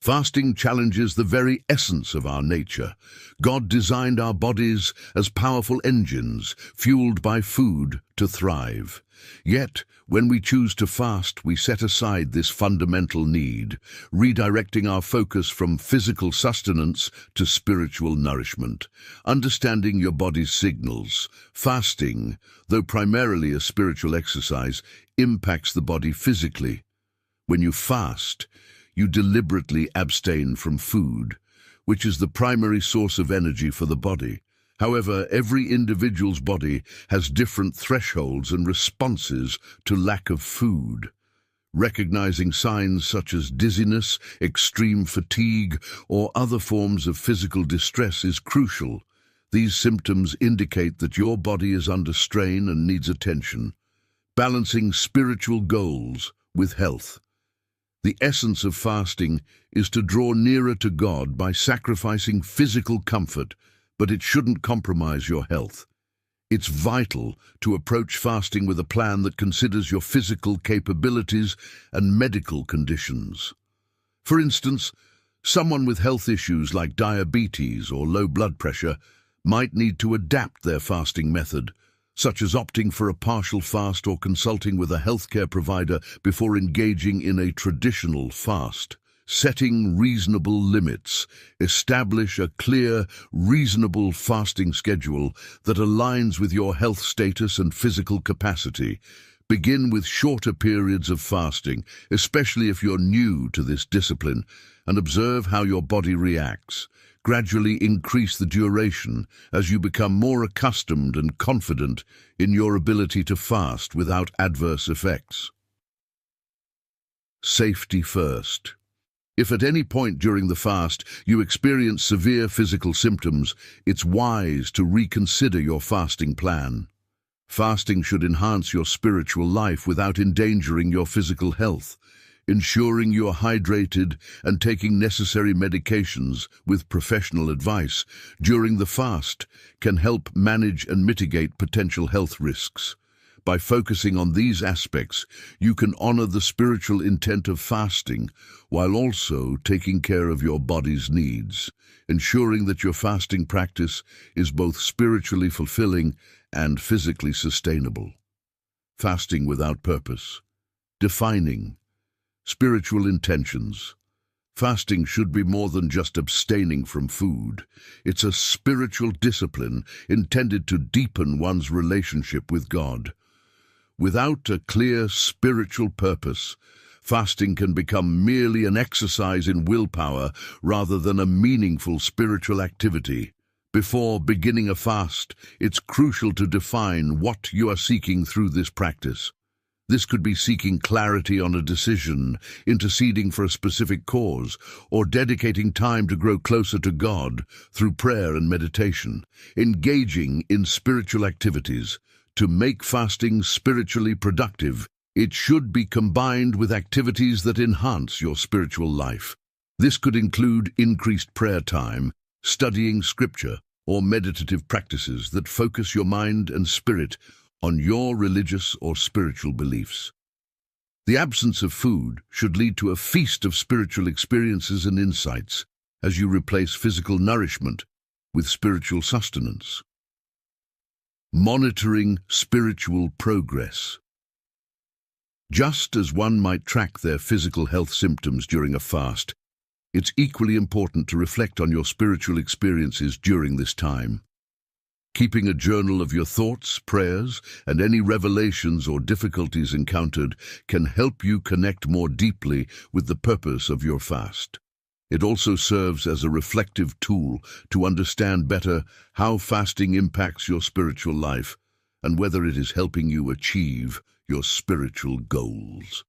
Fasting challenges the very essence of our nature. God designed our bodies as powerful engines, fueled by food to thrive. Yet, when we choose to fast, we set aside this fundamental need, redirecting our focus from physical sustenance to spiritual nourishment. Understanding your body's signals, fasting, though primarily a spiritual exercise, impacts the body physically. When you fast, you deliberately abstain from food, which is the primary source of energy for the body. However, every individual's body has different thresholds and responses to lack of food. Recognizing signs such as dizziness, extreme fatigue, or other forms of physical distress is crucial. These symptoms indicate that your body is under strain and needs attention. Balancing spiritual goals with health. The essence of fasting is to draw nearer to God by sacrificing physical comfort, but it shouldn't compromise your health. It's vital to approach fasting with a plan that considers your physical capabilities and medical conditions. For instance, someone with health issues like diabetes or low blood pressure might need to adapt their fasting method, such as opting for a partial fast or consulting with a healthcare provider before engaging in a traditional fast. Setting reasonable limits. Establish a clear, reasonable fasting schedule that aligns with your health status and physical capacity. Begin with shorter periods of fasting, especially if you're new to this discipline, and observe how your body reacts. Gradually increase the duration as you become more accustomed and confident in your ability to fast without adverse effects. Safety first. If at any point during the fast you experience severe physical symptoms, it's wise to reconsider your fasting plan. Fasting should enhance your spiritual life without endangering your physical health. Ensuring you are hydrated and taking necessary medications with professional advice during the fast can help manage and mitigate potential health risks. By focusing on these aspects, you can honor the spiritual intent of fasting while also taking care of your body's needs, ensuring that your fasting practice is both spiritually fulfilling and physically sustainable. Fasting without purpose. Defining spiritual intentions. Fasting should be more than just abstaining from food. It's a spiritual discipline intended to deepen one's relationship with God. Without a clear spiritual purpose, fasting can become merely an exercise in willpower rather than a meaningful spiritual activity. Before beginning a fast, it's crucial to define what you are seeking through this practice. This could be seeking clarity on a decision, interceding for a specific cause, or dedicating time to grow closer to God through prayer and meditation. Engaging in spiritual activities. To make fasting spiritually productive, it should be combined with activities that enhance your spiritual life. This could include increased prayer time, studying scripture, or meditative practices that focus your mind and spirit on your religious or spiritual beliefs. The absence of food should lead to a feast of spiritual experiences and insights as you replace physical nourishment with spiritual sustenance. Monitoring spiritual progress. Just as one might track their physical health symptoms during a fast, it's equally important to reflect on your spiritual experiences during this time. Keeping a journal of your thoughts, prayers, and any revelations or difficulties encountered can help you connect more deeply with the purpose of your fast. It also serves as a reflective tool to understand better how fasting impacts your spiritual life and whether it is helping you achieve your spiritual goals.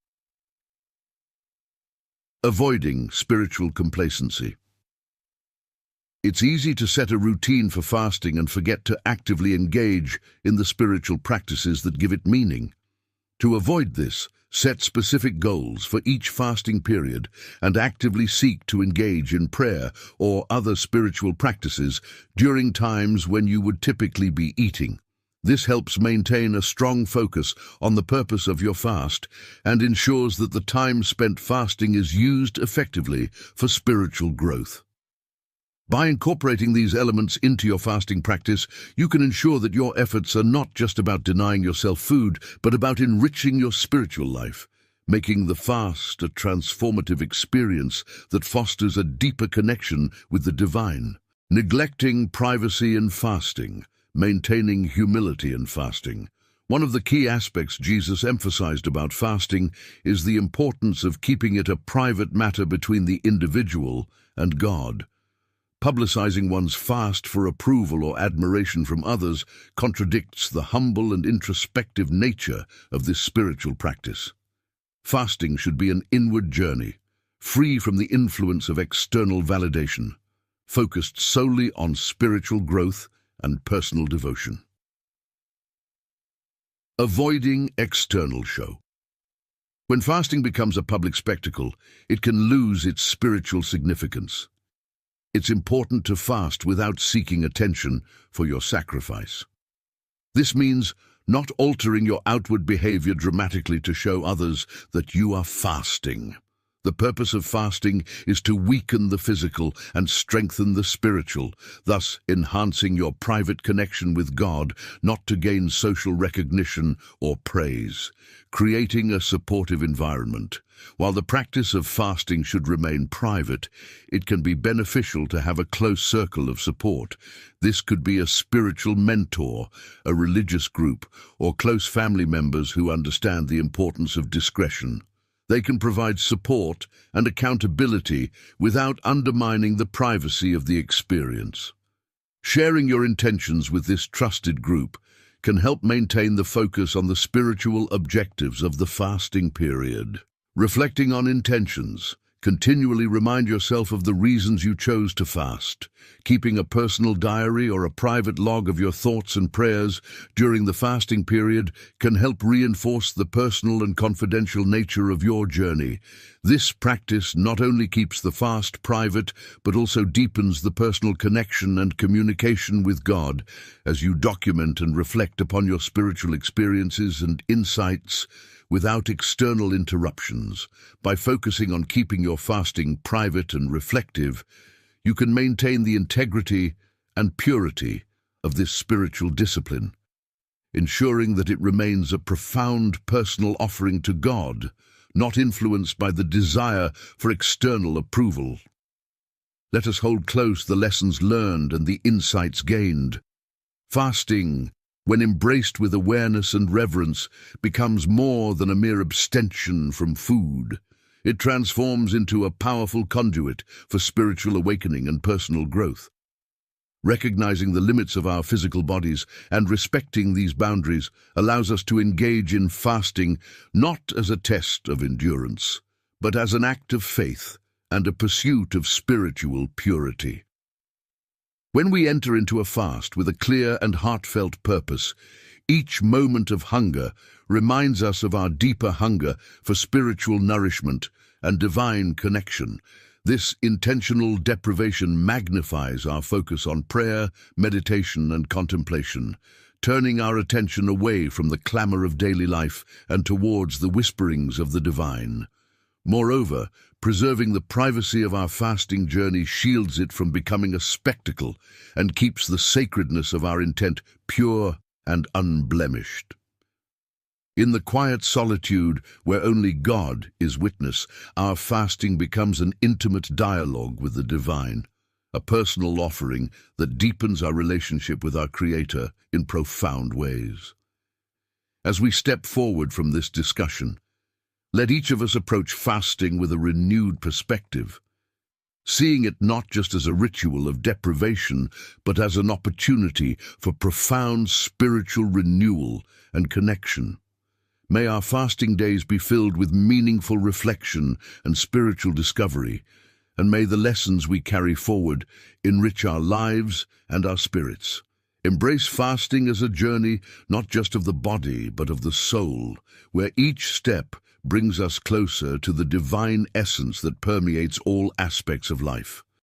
Avoiding spiritual complacency. It's easy to set a routine for fasting and forget to actively engage in the spiritual practices that give it meaning. To avoid this, set specific goals for each fasting period and actively seek to engage in prayer or other spiritual practices during times when you would typically be eating. This helps maintain a strong focus on the purpose of your fast and ensures that the time spent fasting is used effectively for spiritual growth. By incorporating these elements into your fasting practice, you can ensure that your efforts are not just about denying yourself food, but about enriching your spiritual life, making the fast a transformative experience that fosters a deeper connection with the divine. Neglecting privacy in fasting, maintaining humility in fasting. One of the key aspects Jesus emphasized about fasting is the importance of keeping it a private matter between the individual and God. Publicizing one's fast for approval or admiration from others contradicts the humble and introspective nature of this spiritual practice. Fasting should be an inward journey, free from the influence of external validation, focused solely on spiritual growth and personal devotion. Avoiding external show. When fasting becomes a public spectacle, it can lose its spiritual significance. It's important to fast without seeking attention for your sacrifice. This means not altering your outward behavior dramatically to show others that you are fasting. The purpose of fasting is to weaken the physical and strengthen the spiritual, thus enhancing your private connection with God, not to gain social recognition or praise. Creating a supportive environment. While the practice of fasting should remain private, it can be beneficial to have a close circle of support. This could be a spiritual mentor, a religious group, or close family members who understand the importance of discretion. They can provide support and accountability without undermining the privacy of the experience. Sharing your intentions with this trusted group can help maintain the focus on the spiritual objectives of the fasting period. Reflecting on intentions. Continually remind yourself of the reasons you chose to fast. Keeping a personal diary or a private log of your thoughts and prayers during the fasting period can help reinforce the personal and confidential nature of your journey. This practice not only keeps the fast private, but also deepens the personal connection and communication with God as you document and reflect upon your spiritual experiences and insights without external interruptions. By focusing on keeping your fasting private and reflective, you can maintain the integrity and purity of this spiritual discipline, ensuring that it remains a profound personal offering to God, not influenced by the desire for external approval. Let us hold close the lessons learned and the insights gained. Fasting, when embraced with awareness and reverence, becomes more than a mere abstention from food. It transforms into a powerful conduit for spiritual awakening and personal growth. Recognizing the limits of our physical bodies and respecting these boundaries allows us to engage in fasting not as a test of endurance, but as an act of faith and a pursuit of spiritual purity. When we enter into a fast with a clear and heartfelt purpose, each moment of hunger reminds us of our deeper hunger for spiritual nourishment and divine connection. This intentional deprivation magnifies our focus on prayer, meditation, and contemplation, turning our attention away from the clamor of daily life and towards the whisperings of the divine. Moreover, preserving the privacy of our fasting journey shields it from becoming a spectacle and keeps the sacredness of our intent pure and unblemished. In the quiet solitude where only God is witness, our fasting becomes an intimate dialogue with the divine, a personal offering that deepens our relationship with our Creator in profound ways. As we step forward from this discussion, let each of us approach fasting with a renewed perspective, seeing it not just as a ritual of deprivation, but as an opportunity for profound spiritual renewal and connection. May our fasting days be filled with meaningful reflection and spiritual discovery, and may the lessons we carry forward enrich our lives and our spirits. Embrace fasting as a journey not just of the body, but of the soul, where each step brings us closer to the divine essence that permeates all aspects of life.